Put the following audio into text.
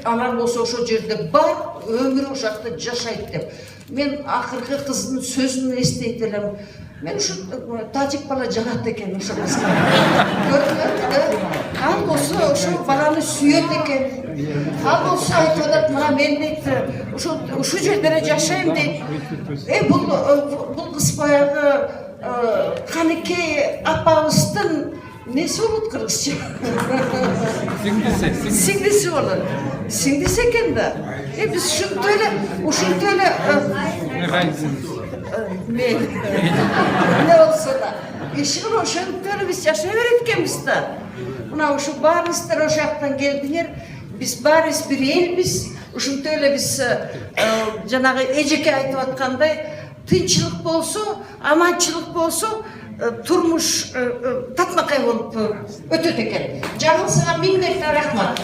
Алар болса ошо жерде бар, өмүрү ошакта жашайт деп. Мен акыркы кыздын сөзүн эстейт элем. Мен ушу тажик бала жагат экен ошо кызга. Ал болсо ошо баланы сүйөт экен. Ал болсо айтып атат, мына мен дейт, ушу жерде эле жашайм дейт. Бул кыз баягы Каныкей апабыздын неси болот кыргызча? Сиңдиси болот. Сиңдиси экен да. Биз ушунтип эле не болсо да ишин ошентип эле биз жашай берет экенбиз да. Мына ушу баарыңыздар ошол жактан келдиңер. Биз баарыбыз бир элбиз. Ушинтип эле биз жанагы эжеке айтып аткандай тынчылык болсо, аманчылык болсо, турмуш татмакай болуп өтөт экен. Жаңыл сага миңдей рахмат.